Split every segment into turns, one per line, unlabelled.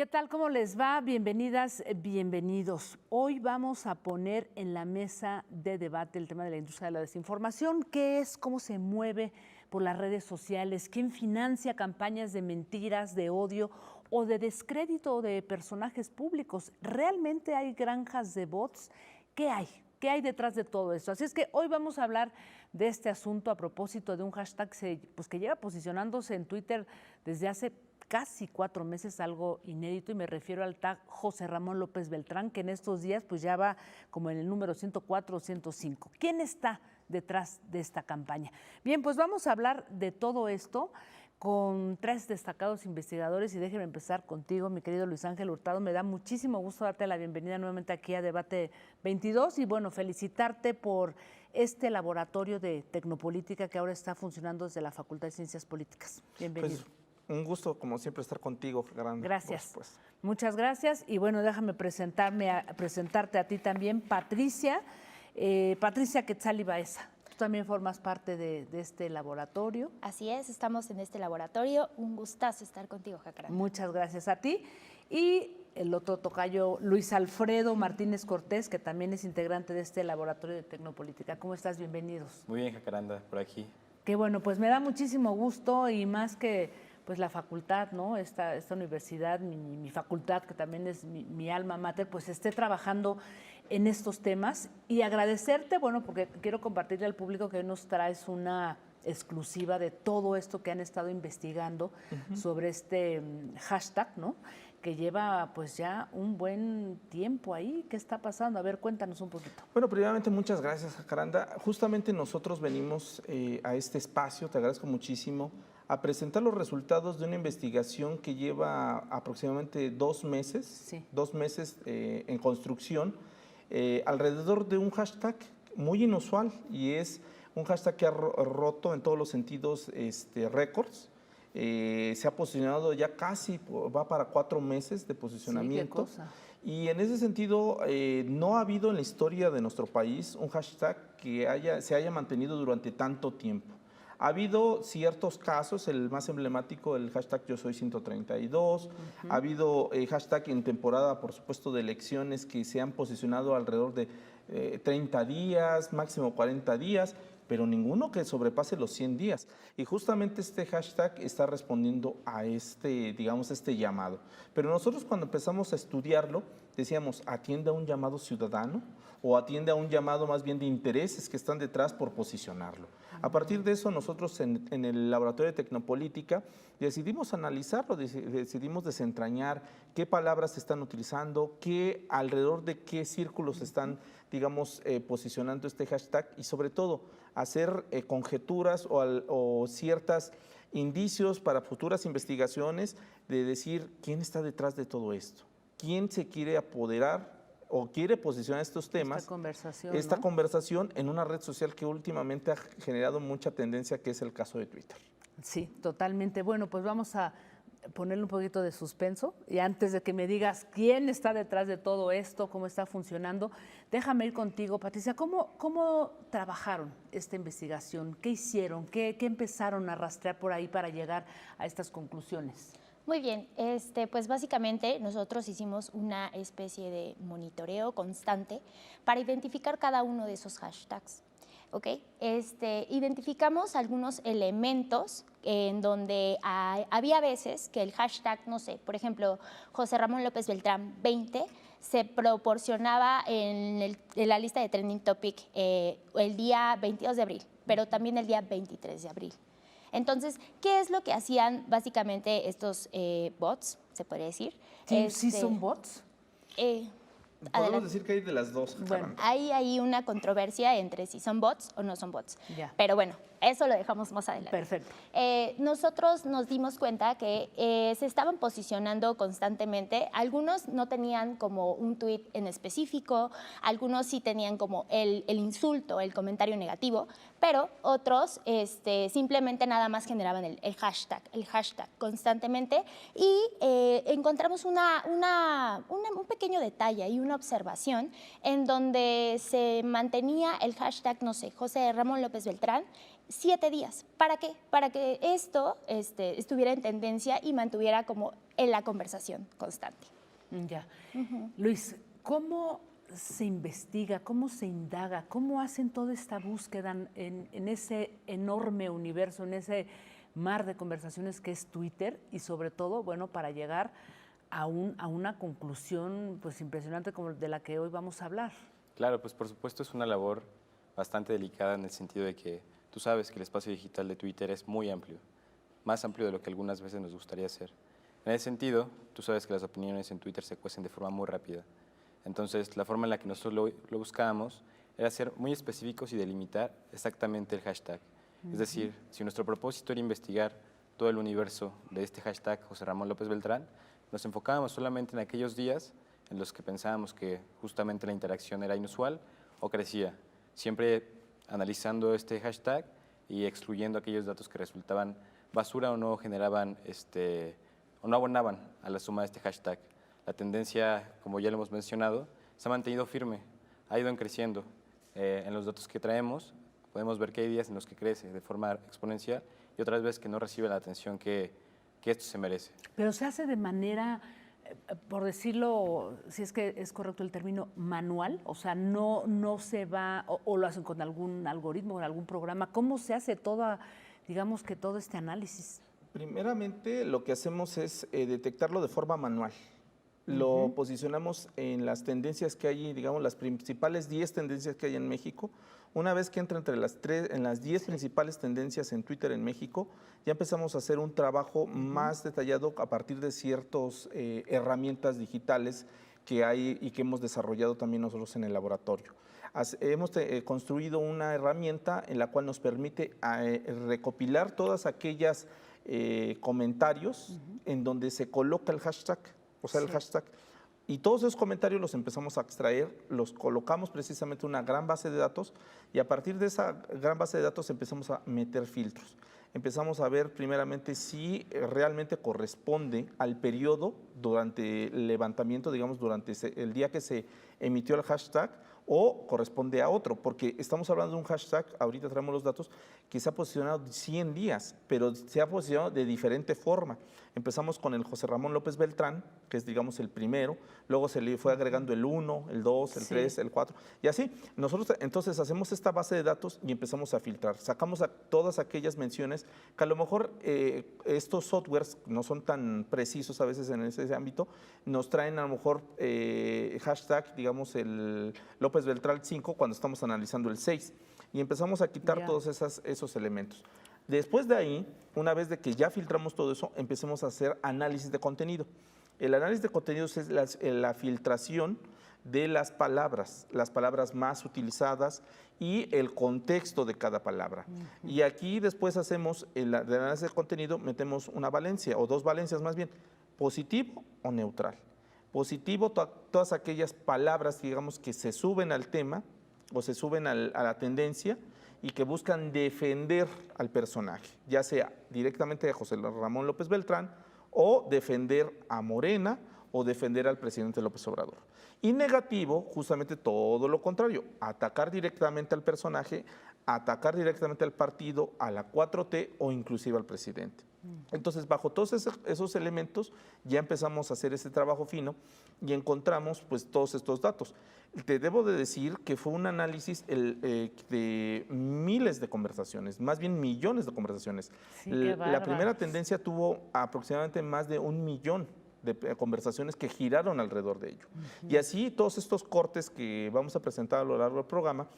¿Qué tal? ¿Cómo les va? Bienvenidas, bienvenidos. Hoy vamos a poner en la mesa de debate el tema de la industria de la desinformación. ¿Qué es? ¿Cómo se mueve por las redes sociales? ¿Quién financia campañas de mentiras, de odio o de descrédito de personajes públicos? ¿Realmente hay granjas de bots? ¿Qué hay? ¿Qué hay detrás de todo esto? Así es que hoy vamos a hablar de este asunto a propósito de un hashtag que lleva posicionándose en Twitter desde hace casi 4 meses, algo inédito, y me refiero al tag José Ramón López Beltrán, que en estos días pues ya va como en el número 104 o 105. ¿Quién está detrás de esta campaña? Bien, pues vamos a hablar de todo esto con 3 destacados investigadores y déjenme empezar contigo, mi querido Luis Ángel Hurtado. Me da muchísimo gusto darte la bienvenida nuevamente aquí a Debate 22 y bueno, felicitarte por este laboratorio de tecnopolítica que ahora está funcionando desde la Facultad de Ciencias Políticas. Bienvenido.
Pues, un gusto, como siempre, estar contigo, Grande.
Gracias. Muchas gracias. Y bueno, déjame presentarte a ti también, Patricia. Patricia Quetzali Baeza. Tú también formas parte de este laboratorio.
Así es, estamos en este laboratorio. Un gustazo estar contigo, Jacaranda.
Muchas gracias a ti. Y el otro tocayo, Luis Alfredo Martínez Cortés, que también es integrante de este laboratorio de tecnopolítica. ¿Cómo estás? Bienvenidos.
Muy bien, Jacaranda, por aquí.
Qué bueno, pues me da muchísimo gusto y más que pues la facultad, ¿no? Esta universidad, mi facultad, que también es mi alma mater, pues esté trabajando en estos temas y agradecerte, bueno, porque quiero compartirle al público que hoy nos traes una exclusiva de todo esto que han estado investigando sobre este hashtag, ¿no? Que lleva pues ya un buen tiempo ahí. ¿Qué está pasando? A ver, cuéntanos un poquito.
Bueno, primeramente muchas gracias, Jacaranda. Justamente nosotros venimos a este espacio, te agradezco muchísimo, a presentar los resultados de una investigación que lleva aproximadamente 2 meses,
sí.
2 meses en construcción, alrededor de un hashtag muy inusual y es un hashtag que ha roto en todos los sentidos récords. Se ha posicionado ya casi, va para 4 meses de posicionamiento.
Sí, qué cosa.
Y en ese sentido, no ha habido en la historia de nuestro país un hashtag que se haya mantenido durante tanto tiempo. Ha habido ciertos casos, el más emblemático, el hashtag Yo Soy 132, ha habido hashtag en temporada, por supuesto, de elecciones que se han posicionado alrededor de 30 días, máximo 40 días, pero ninguno que sobrepase los 100 días. Y justamente este hashtag está respondiendo a este llamado. Pero nosotros cuando empezamos a estudiarlo, decíamos, ¿atiende a un llamado ciudadano o atiende a un llamado más bien de intereses que están detrás por posicionarlo? A partir de eso, nosotros en el Laboratorio de Tecnopolítica decidimos analizarlo, decidimos desentrañar qué palabras se están utilizando, alrededor de qué círculos están, posicionando este hashtag y sobre todo hacer conjeturas o ciertos indicios para futuras investigaciones de decir quién está detrás de todo esto, quién se quiere apoderar o quiere posicionar estos temas, esta conversación en una red social que últimamente ha generado mucha tendencia, que es el caso de Twitter.
Sí, totalmente. Bueno, pues vamos a ponerle un poquito de suspenso y antes de que me digas quién está detrás de todo esto, cómo está funcionando, déjame ir contigo, Patricia. ¿Cómo trabajaron esta investigación? ¿Qué hicieron? ¿Qué empezaron a rastrear por ahí para llegar a estas conclusiones?
Muy bien, pues básicamente nosotros hicimos una especie de monitoreo constante para identificar cada uno de esos hashtags. ¿Ok? Identificamos algunos elementos en donde había veces que el hashtag, no sé, por ejemplo, José Ramón López Beltrán 20 se proporcionaba en la lista de Trending Topic el día 22 de abril, pero también el día 23 de abril. Entonces, ¿qué es lo que hacían básicamente estos bots, se podría decir?
¿Sí son bots?
Podemos decir que hay de las dos.
Bueno, hay una controversia entre si son bots o no son bots.
Ya.
Pero bueno, eso lo dejamos más adelante.
Perfecto.
Nosotros nos dimos cuenta que se estaban posicionando constantemente. Algunos no tenían como un tweet en específico, algunos sí tenían como el insulto, el comentario negativo, pero otros simplemente nada más generaban el hashtag constantemente y encontramos un pequeño detalle y una observación en donde se mantenía el hashtag, no sé, José Ramón López Beltrán 7 días. ¿Para qué? Para que esto estuviera en tendencia y mantuviera como en la conversación constante.
Ya. Luis, ¿cómo se investiga, cómo se indaga, cómo hacen toda esta búsqueda en ese enorme universo, en ese mar de conversaciones que es Twitter y sobre todo, bueno, para llegar a una conclusión pues impresionante como de la que hoy vamos a hablar?
Claro, pues por supuesto es una labor bastante delicada en el sentido de que tú sabes que el espacio digital de Twitter es muy amplio, más amplio de lo que algunas veces nos gustaría hacer. En ese sentido, tú sabes que las opiniones en Twitter se cuecen de forma muy rápida. Entonces, la forma en la que nosotros lo buscábamos era ser muy específicos y delimitar exactamente el hashtag. Es decir, si nuestro propósito era investigar todo el universo de este hashtag José Ramón López Beltrán, nos enfocábamos solamente en aquellos días en los que pensábamos que justamente la interacción era inusual o crecía, siempre analizando este hashtag y excluyendo aquellos datos que resultaban basura o no generaban o no abonaban a la suma de este hashtag. La tendencia, como ya lo hemos mencionado, se ha mantenido firme, ha ido creciendo. En los datos que traemos podemos ver que hay días en los que crece de forma exponencial y otras veces que no recibe la atención que esto se merece.
Pero se hace de manera, por decirlo, si es que es correcto el término, manual, o sea, no se va, o lo hacen con algún algoritmo, con algún programa. ¿Cómo se hace digamos que todo este análisis?
Primeramente, lo que hacemos es detectarlo de forma manual. Lo posicionamos en las tendencias que hay, digamos, las principales 10 tendencias que hay en México. Una vez que entra en las 10 principales tendencias en Twitter en México, ya empezamos a hacer un trabajo más detallado a partir de ciertas herramientas digitales que hay y que hemos desarrollado también nosotros en el laboratorio. Hemos construido una herramienta en la cual nos permite recopilar todas aquellas comentarios en donde se coloca el hashtag, o sea, el hashtag, y todos esos comentarios los empezamos a extraer, los colocamos precisamente en una gran base de datos y a partir de esa gran base de datos empezamos a meter filtros. Empezamos a ver primeramente si realmente corresponde al periodo durante el levantamiento, digamos, durante el día que se emitió el hashtag, o corresponde a otro, porque estamos hablando de un hashtag, ahorita traemos los datos, que se ha posicionado 100 días, pero se ha posicionado de diferente forma. Empezamos con el José Ramón López Beltrán, que es, digamos, el primero, luego se le fue agregando el 1, el 2, el 3, el 4, y así. Nosotros entonces hacemos esta base de datos y empezamos a filtrar. Sacamos todas aquellas menciones que a lo mejor estos softwares no son tan precisos a veces en ese ámbito, nos traen a lo mejor hashtag, digamos, el López Beltrán 5 cuando estamos analizando el 6 y empezamos a quitar todos esos elementos. Después de ahí, una vez de que ya filtramos todo eso, empecemos a hacer análisis de contenido. El análisis de contenidos es la filtración de las palabras más utilizadas y el contexto de cada palabra. Y aquí después hacemos el análisis de contenido, metemos una valencia o dos valencias más bien, positivo o neutral. Positivo, todas aquellas palabras, digamos, que se suben al tema o se suben a la tendencia y que buscan defender al personaje, ya sea directamente a José Ramón López Beltrán o defender a Morena o defender al presidente López Obrador. Y negativo, justamente todo lo contrario, atacar directamente al personaje, atacar directamente al partido, a la 4T o inclusive al presidente. Entonces, bajo todos esos elementos, ya empezamos a hacer ese trabajo fino y encontramos pues todos estos datos. Te debo de decir que fue un análisis de miles de conversaciones, más bien millones de conversaciones.
Sí,
la primera tendencia tuvo aproximadamente más de 1 millón de conversaciones que giraron alrededor de ello. Y así todos estos cortes que vamos a presentar a lo largo del programa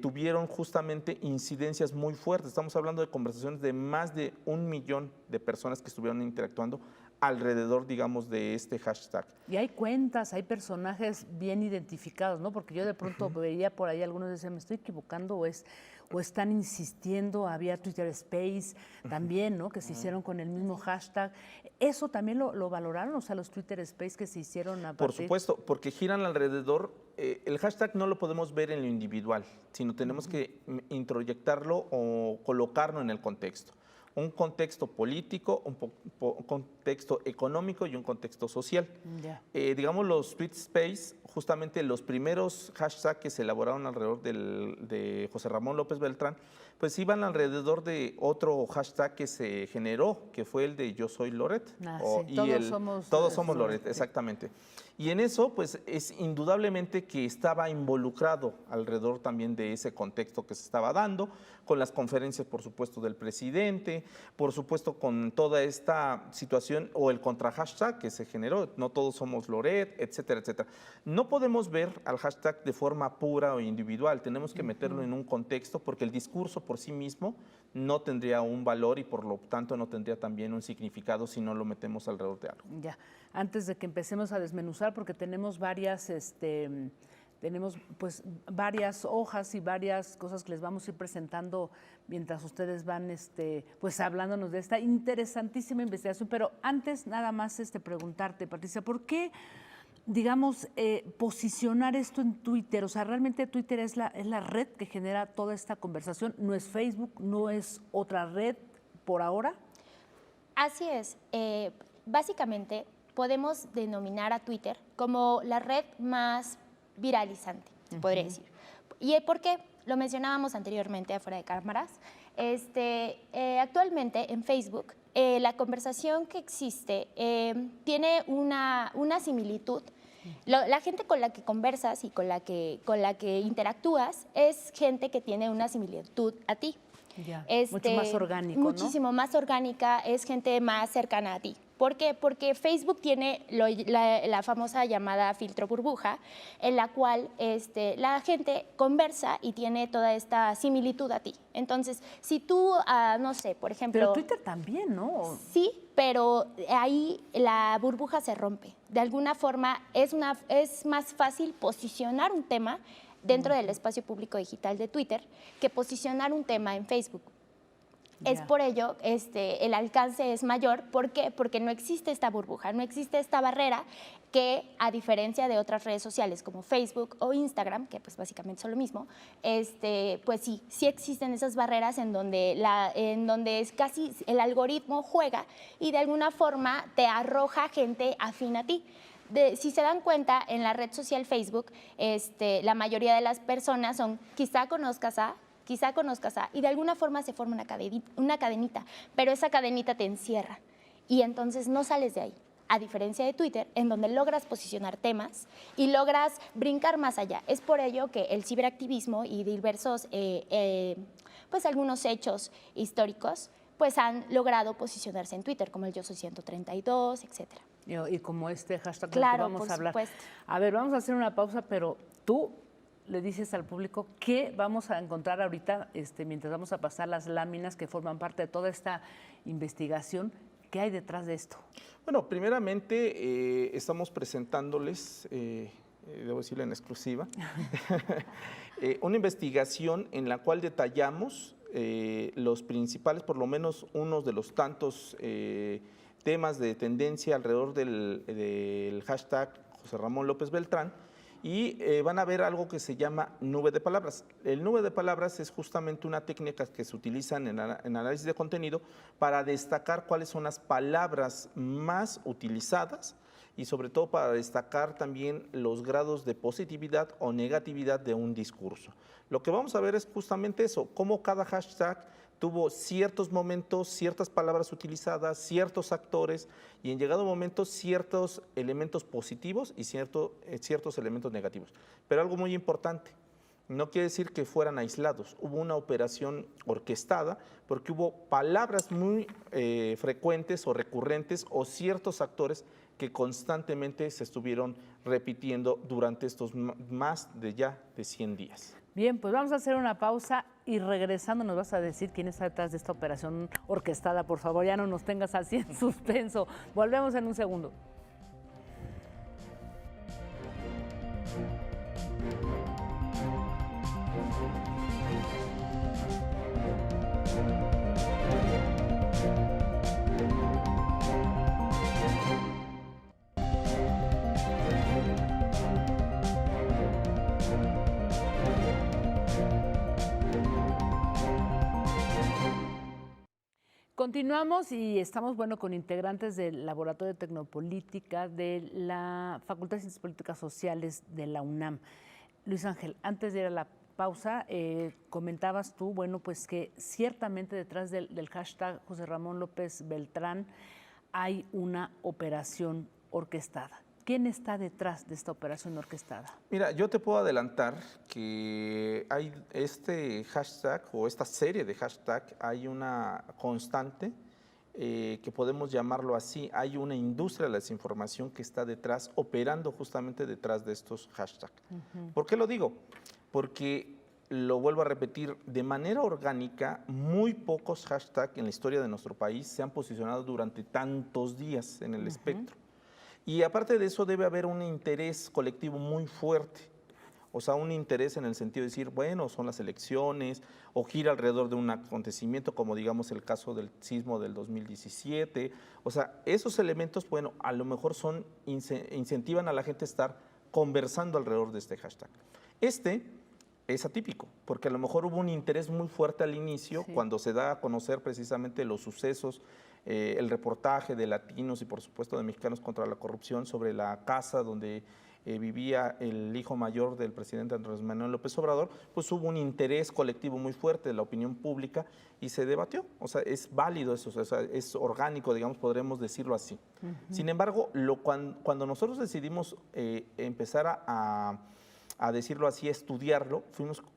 tuvieron justamente incidencias muy fuertes. Estamos hablando de conversaciones de más de 1 millón de personas que estuvieron interactuando alrededor, digamos, de este hashtag.
Y hay cuentas, hay personajes bien identificados, ¿no? Porque yo de pronto veía por ahí algunos decían, me estoy equivocando o están insistiendo, había Twitter Space también, ¿no? Que se hicieron con el mismo hashtag. ¿Eso también lo valoraron? O sea, los Twitter Space que se hicieron a partir...
Por supuesto, porque giran alrededor, el hashtag no lo podemos ver en lo individual, sino tenemos que introyectarlo o colocarlo en el contexto. Un contexto político, un contexto económico y un contexto social. Digamos, los tweet space justamente los primeros hashtags que se elaboraron alrededor de José Ramón López Beltrán, pues iban alrededor de otro hashtag que se generó, que fue el de Yo Soy Loret.
Sí,
Todos somos Loret,
sí.
exactamente. Y en eso, pues es indudablemente que estaba involucrado alrededor también de ese contexto que se estaba dando, con las conferencias, por supuesto, del presidente, por supuesto, con toda esta situación o el contra hashtag que se generó, no todos somos Loret, etcétera, etcétera. No podemos ver al hashtag de forma pura o individual, tenemos que meterlo en un contexto porque el discurso por sí mismo no tendría un valor y por lo tanto no tendría también un significado si no lo metemos alrededor de algo.
Ya, antes de que empecemos a desmenuzar, porque tenemos varias, tenemos pues varias hojas y varias cosas que les vamos a ir presentando mientras ustedes van pues hablándonos de esta interesantísima investigación. Pero antes nada más preguntarte, Patricia, ¿por qué, digamos, posicionar esto en Twitter? O sea, realmente Twitter es la red que genera toda esta conversación, no es Facebook, no es otra red por ahora.
Así es. Básicamente podemos denominar a Twitter como la red más viralizante, podría decir. ¿Y por qué? Lo mencionábamos anteriormente afuera de cámaras. Actualmente en Facebook la conversación que existe tiene una similitud. La gente con la que conversas y con la que interactúas es gente que tiene una similitud a ti.
Ya, mucho más orgánico,
muchísimo más orgánica, es gente más cercana a ti. ¿Por qué? Porque Facebook tiene la famosa llamada filtro burbuja, en la cual la gente conversa y tiene toda esta similitud a ti. Entonces, si tú, no sé, por ejemplo...
Pero Twitter también, ¿no?
Sí, pero ahí la burbuja se rompe. De alguna forma es más fácil posicionar un tema dentro del espacio público digital de Twitter que posicionar un tema en Facebook. Es por ello el alcance es mayor. ¿Por qué? Porque no existe esta burbuja, no existe esta barrera que, a diferencia de otras redes sociales como Facebook o Instagram, que pues básicamente son lo mismo, pues sí existen esas barreras en donde es casi el algoritmo juega y de alguna forma te arroja gente afín a ti. Si se dan cuenta, en la red social Facebook, la mayoría de las personas son quizá conozcas a, y de alguna forma se forma una cadenita, pero esa cadenita te encierra y entonces no sales de ahí. A diferencia de Twitter, en donde logras posicionar temas y logras brincar más allá. Es por ello que el ciberactivismo y diversos, pues algunos hechos históricos, pues han logrado posicionarse en Twitter, como el Yo Soy 132, etcétera.
Y como hashtag
claro,
del que vamos a hablar.
Supuesto.
A ver, vamos a hacer una pausa, pero tú le dices al público qué vamos a encontrar ahorita, mientras vamos a pasar las láminas que forman parte de toda esta investigación. ¿Qué hay detrás de esto?
Bueno, primeramente estamos presentándoles, debo decirlo en exclusiva, una investigación en la cual detallamos los principales, por lo menos unos de los tantos temas de tendencia alrededor del hashtag José Ramón López Beltrán, y van a ver algo que se llama nube de palabras. El nube de palabras es justamente una técnica que se utiliza en análisis de contenido para destacar cuáles son las palabras más utilizadas y sobre todo para destacar también los grados de positividad o negatividad de un discurso. Lo que vamos a ver es justamente eso, cómo cada hashtag tuvo ciertos momentos, ciertas palabras utilizadas, ciertos actores y en llegado momento ciertos elementos positivos y ciertos elementos negativos. Pero algo muy importante, no quiere decir que fueran aislados, hubo una operación orquestada porque hubo palabras muy frecuentes o recurrentes o ciertos actores que constantemente se estuvieron repitiendo durante estos más de 100 días.
Bien, pues vamos a hacer una pausa y regresando nos vas a decir quién está detrás de esta operación orquestada. Por favor, ya no nos tengas así en suspenso. Volvemos en un segundo. Continuamos y estamos, bueno, con integrantes del Laboratorio de Tecnopolítica de la Facultad de Ciencias Políticas Sociales de la UNAM. Luis Ángel, antes de ir a la pausa, comentabas tú, bueno, pues que ciertamente detrás del hashtag José Ramón López Beltrán hay una operación orquestada. ¿Quién está detrás de esta operación orquestada?
Mira, yo te puedo adelantar que hay este hashtag o esta serie de hashtag, hay una constante que podemos llamarlo así, hay una industria de la desinformación que está detrás, operando justamente detrás de estos hashtags. ¿Por qué lo digo? Porque, lo vuelvo a repetir, de manera orgánica, muy pocos hashtags en la historia de nuestro país se han posicionado durante tantos días en el espectro. Y aparte de eso debe haber un interés colectivo muy fuerte, o sea, un interés en el sentido de decir, bueno, son las elecciones, o gira alrededor de un acontecimiento como digamos el caso del sismo del 2017, o sea, esos elementos, bueno, a lo mejor incentivan a la gente a estar conversando alrededor de este hashtag. Este es atípico, porque a lo mejor hubo un interés muy fuerte al inicio, cuando se da a conocer precisamente los sucesos, el reportaje de Latinos y por supuesto de Mexicanos contra la Corrupción sobre la casa donde vivía el hijo mayor del presidente Andrés Manuel López Obrador, pues hubo un interés colectivo muy fuerte de la opinión pública y se debatió. O sea, es válido eso, o sea, es orgánico, digamos, podremos decirlo así. Sin embargo, cuando nosotros decidimos empezar a decirlo así, a estudiarlo,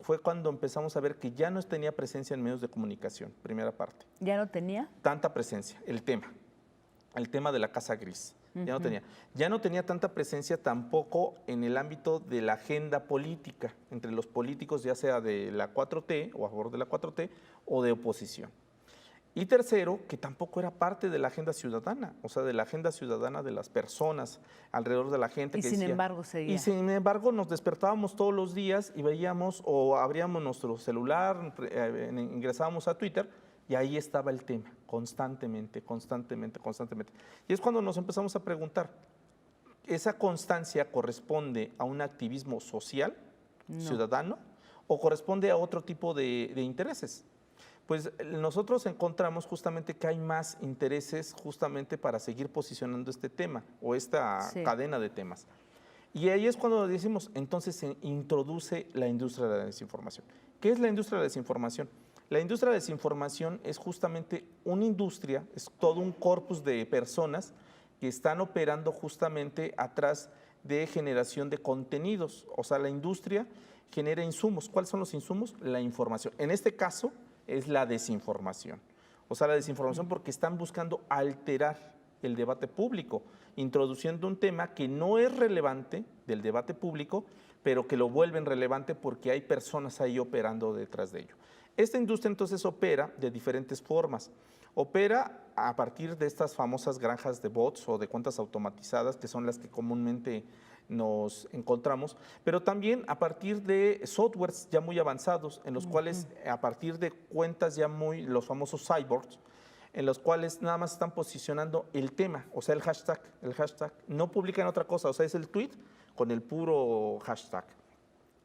fue cuando empezamos a ver que ya no tenía presencia en medios de comunicación, primera parte.
¿Ya no tenía?
Tanta presencia, el tema de la Casa Gris. Ya no tenía tanta presencia tampoco en el ámbito de la agenda política, entre los políticos, ya sea de la 4T o a favor de la 4T o de oposición. Y tercero, que tampoco era parte de la agenda ciudadana, o sea, de la agenda ciudadana de las personas alrededor de la gente.
Y sin embargo seguía.
Y sin embargo nos despertábamos todos los días y veíamos o abríamos nuestro celular, ingresábamos a Twitter y ahí estaba el tema, constantemente. Y es cuando nos empezamos a preguntar, ¿esa constancia corresponde a un activismo social, ciudadano, o corresponde a otro tipo de intereses? Pues nosotros encontramos justamente que hay más intereses justamente para seguir posicionando este tema o esta cadena de temas. Y ahí es cuando decimos, entonces se introduce la industria de la desinformación. ¿Qué es la industria de la desinformación? La industria de la desinformación es justamente una industria, es todo un corpus de personas que están operando justamente atrás de generación de contenidos. O sea, la industria genera insumos. ¿Cuáles son los insumos? La información. En este caso es la desinformación. O sea, la desinformación porque están buscando alterar el debate público, introduciendo un tema que no es relevante del debate público, pero que lo vuelven relevante porque hay personas ahí operando detrás de ello. Esta industria entonces opera de diferentes formas. Opera a partir de estas famosas granjas de bots o de cuentas automatizadas, que son las que comúnmente nos encontramos, pero también a partir de softwares ya muy avanzados, en los cuales a partir de cuentas ya los famosos cyborgs, en los cuales nada más están posicionando el tema, o sea, el hashtag, no publican otra cosa, o sea, es el tweet con el puro hashtag.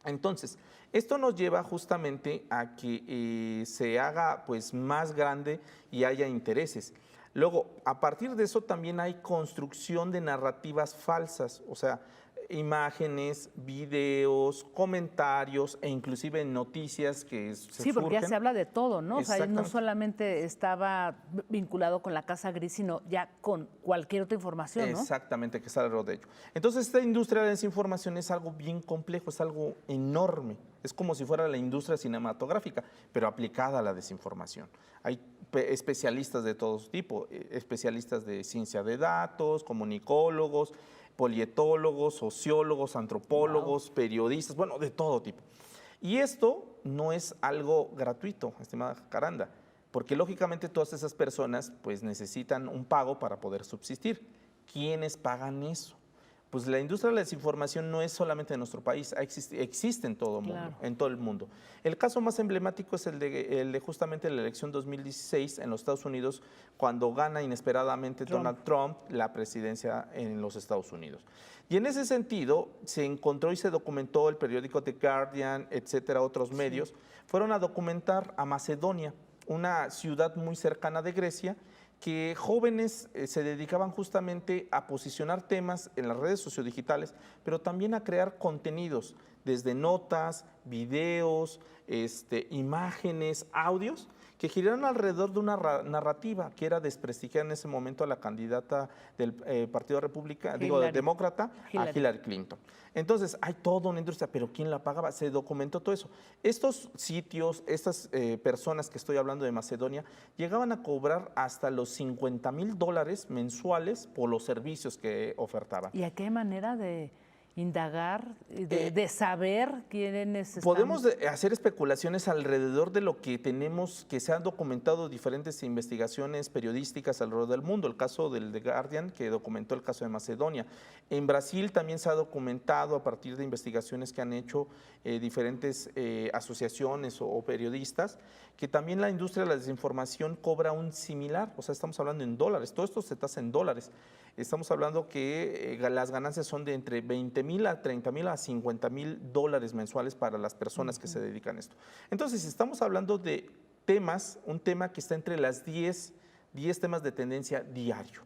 Entonces, esto nos lleva justamente a que se haga pues más grande y haya intereses. Luego, a partir de eso también hay construcción de narrativas falsas, o sea, imágenes, videos, comentarios e inclusive noticias que
Sí, porque ya se habla de todo, ¿no? O sea, no
Exactamente.
solamente estaba vinculado con la Casa Gris, sino ya con cualquier otra información, ¿no?
Exactamente, que está alrededor de ello. Entonces, esta industria de la desinformación es algo bien complejo, es algo enorme. Es como si fuera la industria cinematográfica, pero aplicada a la desinformación. Hay especialistas de todo tipo, especialistas de ciencia de datos, comunicólogos, polietólogos, sociólogos, antropólogos, periodistas, bueno, de todo tipo. Y esto no es algo gratuito, estimada Jacaranda, porque lógicamente todas esas personas pues necesitan un pago para poder subsistir. ¿Quiénes pagan eso? Pues la industria de la desinformación no es solamente en nuestro país, existe en todo el mundo,
Claro.
en todo el mundo. El caso más emblemático es el de justamente la elección 2016 en los Estados Unidos, cuando gana inesperadamente Donald Trump la presidencia en los Estados Unidos. Y en ese sentido se encontró y se documentó el periódico The Guardian, etcétera, otros medios, fueron a documentar a Macedonia, una ciudad muy cercana de Grecia, que jóvenes se dedicaban justamente a posicionar temas en las redes sociodigitales, pero también a crear contenidos, desde notas, videos, imágenes, audios, que giraron alrededor de una narrativa que era desprestigiar en ese momento a la candidata del Partido Demócrata, a Hillary Clinton. Entonces, hay toda una industria, pero ¿quién la pagaba? Se documentó todo eso. Estos sitios, estas personas que estoy hablando de Macedonia, llegaban a cobrar hasta los $50,000 mensuales por los servicios que ofertaban.
¿Y a qué manera de indagar, de saber quiénes están?
Podemos hacer especulaciones alrededor de lo que tenemos, que se han documentado diferentes investigaciones periodísticas alrededor del mundo. El caso del The Guardian, que documentó el caso de Macedonia. En Brasil también se ha documentado a partir de investigaciones que han hecho diferentes asociaciones o periodistas, que también la industria de la desinformación cobra un similar, o sea, estamos hablando en dólares, todo esto se tasa en dólares. Estamos hablando que las ganancias son de entre 20,000 a 30,000 a 50,000 dólares mensuales para las personas que se dedican a esto. Entonces, estamos hablando de temas, un tema que está entre las 10 temas de tendencia diario.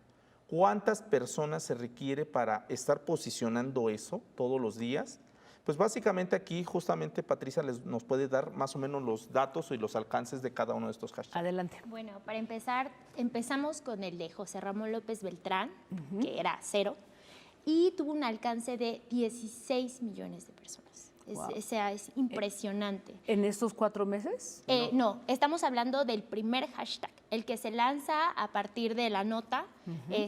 ¿Cuántas personas se requiere para estar posicionando eso todos los días? Pues básicamente aquí justamente Patricia nos puede dar más o menos los datos y los alcances de cada uno de estos hashtags.
Adelante.
Bueno, para empezar, empezamos con el de José Ramón López Beltrán, que era 0, y tuvo un alcance de 16 millones de personas.
Wow.
Es impresionante.
¿En estos 4 meses?
No, estamos hablando del primer hashtag, el que se lanza a partir de la nota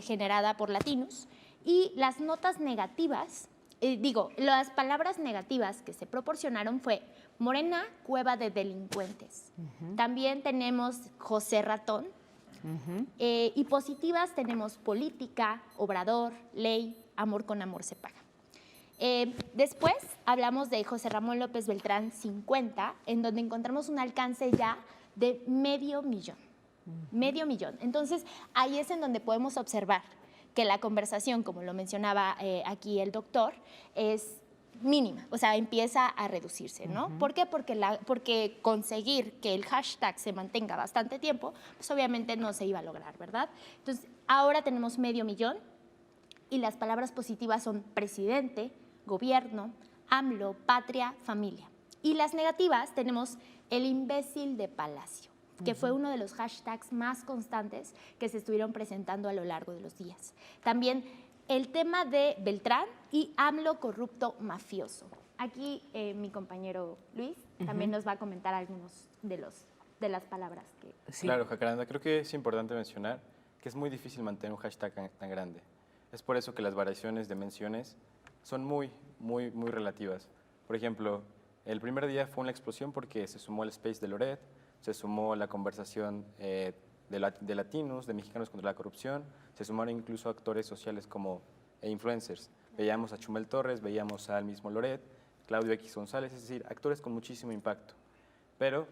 generada por Latinos, y las notas negativas, las palabras negativas que se proporcionaron fue Morena, cueva de delincuentes. También tenemos José Ratón. Y positivas tenemos política, obrador, ley, amor con amor se paga. Después hablamos de José Ramón López Beltrán 50, en donde encontramos un alcance ya de medio millón. Medio millón. Entonces, ahí es en donde podemos observar que la conversación, como lo mencionaba aquí el doctor, es mínima, o sea, empieza a reducirse, ¿no? ¿Por qué? Porque conseguir que el hashtag se mantenga bastante tiempo, pues obviamente no se iba a lograr, ¿verdad? Entonces, ahora tenemos medio millón y las palabras positivas son presidente, gobierno, AMLO, patria, familia. Y las negativas tenemos el imbécil de Palacio, que fue uno de los hashtags más constantes que se estuvieron presentando a lo largo de los días. También el tema de Beltrán y AMLO corrupto mafioso. Aquí mi compañero Luis también nos va a comentar algunos de las palabras que...
Sí.
Claro, Jacaranda, creo que es importante mencionar que es muy difícil mantener un hashtag tan grande. Es por eso que las variaciones de menciones son muy relativas. Por ejemplo, el primer día fue una explosión porque se sumó el space de Loret, se sumó la conversación de latinos, de mexicanos contra la corrupción, se sumaron incluso actores sociales e influencers. Veíamos a Chumel Torres, veíamos al mismo Loret, Claudio X González, es decir, actores con muchísimo impacto. Pero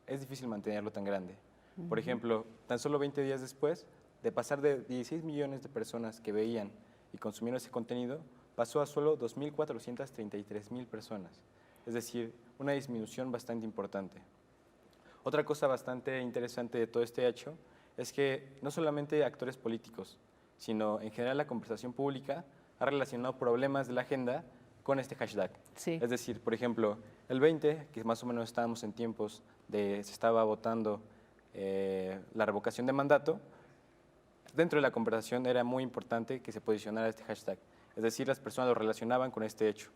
es difícil mantenerlo tan grande. Por ejemplo, tan solo 20 días después de pasar de 16 millones de personas que veían y consumieron ese contenido, pasó a solo 2,433,000 personas. Es decir, una disminución bastante importante. Otra cosa bastante interesante de todo este hecho es que no solamente actores políticos, sino en general la conversación pública ha relacionado problemas de la agenda con este hashtag.
Sí.
Es decir, por ejemplo, el 20, que más o menos estábamos en tiempos se estaba votando la revocación de mandato, dentro de la conversación era muy importante que se posicionara este hashtag. Es decir, las personas lo relacionaban con este hecho.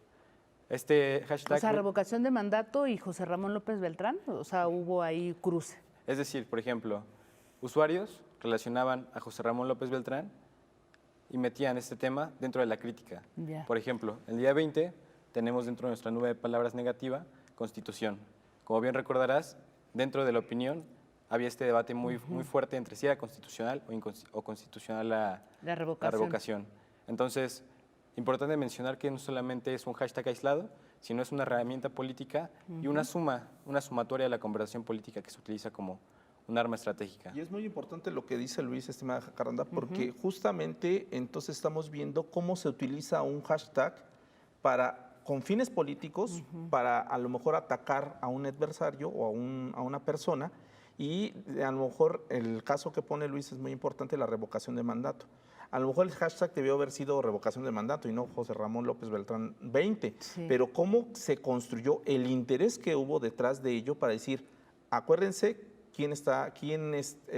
Este hashtag...
O sea, revocación de mandato y José Ramón López Beltrán, o sea, hubo ahí cruce.
Es decir, por ejemplo, usuarios relacionaban a José Ramón López Beltrán y metían este tema dentro de la crítica.
Ya.
Por ejemplo, el día 20 tenemos dentro de nuestra nube de palabras negativa, Constitución. Como bien recordarás, dentro de la opinión había este debate muy fuerte entre si era constitucional o constitucional la revocación. Entonces, importante mencionar que no solamente es un hashtag aislado, sino es una herramienta política y una sumatoria de la conversación política que se utiliza como un arma estratégica.
Y es muy importante lo que dice Luis, estimada Jacaranda, porque justamente entonces estamos viendo cómo se utiliza un hashtag con fines políticos, para a lo mejor atacar a un adversario o a una persona, Y a lo mejor el caso que pone Luis es muy importante, la revocación de mandato. A lo mejor el hashtag debió haber sido revocación de mandato y no José Ramón López Beltrán 20.
Sí.
Pero cómo se construyó el interés que hubo detrás de ello para decir, acuérdense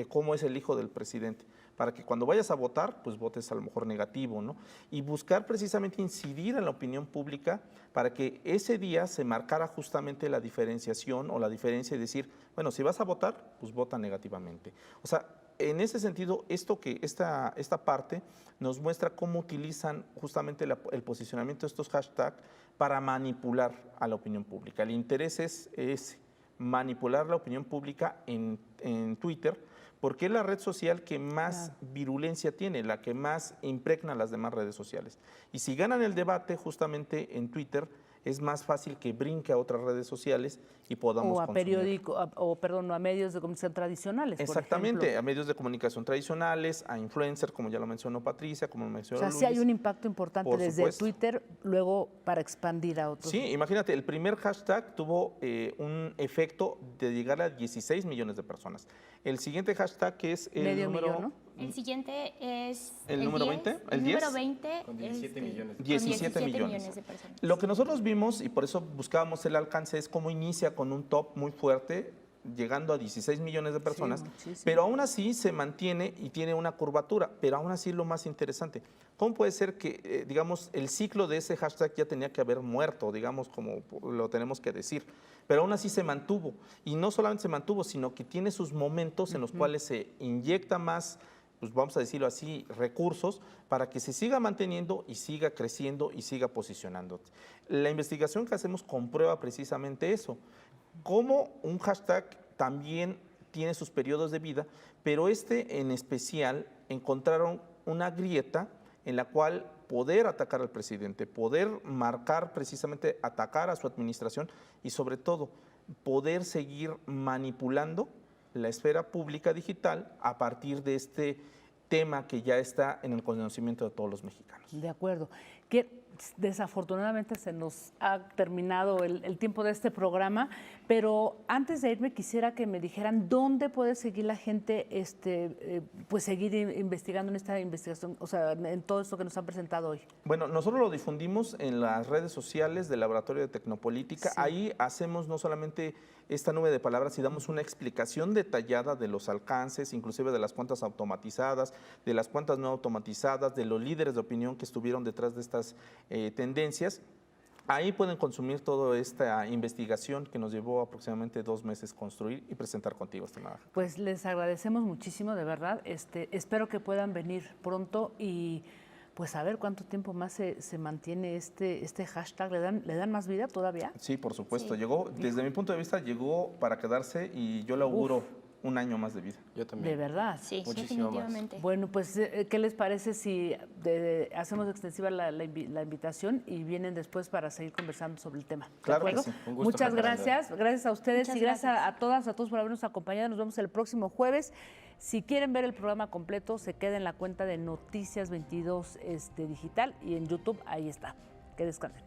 cómo es el hijo del presidente, para que cuando vayas a votar, pues votes a lo mejor negativo, ¿no? Y buscar precisamente incidir en la opinión pública para que ese día se marcara justamente la diferenciación o la diferencia y decir, bueno, si vas a votar, pues vota negativamente. O sea, en ese sentido, esta parte nos muestra cómo utilizan justamente el posicionamiento de estos hashtags para manipular a la opinión pública. El interés es manipular la opinión pública en Twitter, porque es la red social que más virulencia tiene, la que más impregna las demás redes sociales. Y si ganan el debate justamente en Twitter, es más fácil que brinque a otras redes sociales y podamos
o a a medios de comunicación tradicionales.
Exactamente,
por ejemplo.
a medios de comunicación tradicionales, a influencers, como ya lo mencionó Patricia, como lo mencionó
O sea,
Luis.
sí hay un impacto importante
Por
desde
supuesto.
Twitter, luego para expandir a otros.
Sí, imagínate, el primer hashtag tuvo un efecto de llegar a 16 millones de personas. El siguiente hashtag es el
Medio
número...
millón, ¿no?
El siguiente es
¿El número 20? ¿El
El
10?
número 20
Con 17 millones.
con
17 millones.
de personas.
Lo que nosotros vimos, y por eso buscábamos el alcance, es cómo inicia con un top muy fuerte, llegando a 16 millones de personas,
muchísimo.
pero aún así se mantiene y tiene una curvatura, pero aún así lo más interesante, ¿cómo puede ser que, digamos, el ciclo de ese hashtag ya tenía que haber muerto, digamos, como lo tenemos que decir, pero aún así se mantuvo, y no solamente se mantuvo, sino que tiene sus momentos en los cuales se inyecta más, pues vamos a decirlo así, recursos para que se siga manteniendo y siga creciendo y siga posicionando. La investigación que hacemos comprueba precisamente eso, cómo un hashtag también tiene sus periodos de vida, pero en especial encontraron una grieta en la cual poder atacar al presidente, poder marcar precisamente, atacar a su administración y sobre todo poder seguir manipulando la esfera pública digital a partir de este tema que ya está en el conocimiento de todos los mexicanos.
De acuerdo. Que desafortunadamente se nos ha terminado el tiempo de este programa, pero antes de irme quisiera que me dijeran dónde puede seguir la gente, pues seguir investigando en esta investigación, o sea, en todo esto que nos han presentado hoy.
Bueno, nosotros lo difundimos en las redes sociales del Laboratorio de Tecnopolítica.
Sí.
Ahí hacemos no solamente esta nube de palabras y damos una explicación detallada de los alcances, inclusive de las cuentas automatizadas, de las cuentas no automatizadas, de los líderes de opinión que estuvieron detrás de estas tendencias. Ahí pueden consumir toda esta investigación que nos llevó aproximadamente 2 meses construir y presentar contigo, estimada.
Pues les agradecemos muchísimo, de verdad. Espero que puedan venir pronto y pues a ver cuánto tiempo más se mantiene este hashtag. ¿Le dan más vida todavía?
Sí, por supuesto.
Sí.
Llegó, desde mi punto de vista, llegó para quedarse y yo le auguro un año más de vida.
Yo también.
De verdad.
Sí,
Muchísimo más.
definitivamente.
Bueno, pues, ¿qué les parece si hacemos extensiva la invitación y vienen después para seguir conversando sobre el tema? ¿De
Claro que
acuerdo?
sí.
Un gusto,
Muchas
Fernanda.
gracias a ustedes
Muchas
y gracias
gracias.
a todas, a todos por habernos acompañado. Nos vemos el próximo jueves. Si quieren ver el programa completo, se queda en la cuenta de Noticias 22 Digital y en YouTube, ahí está. Que descansen.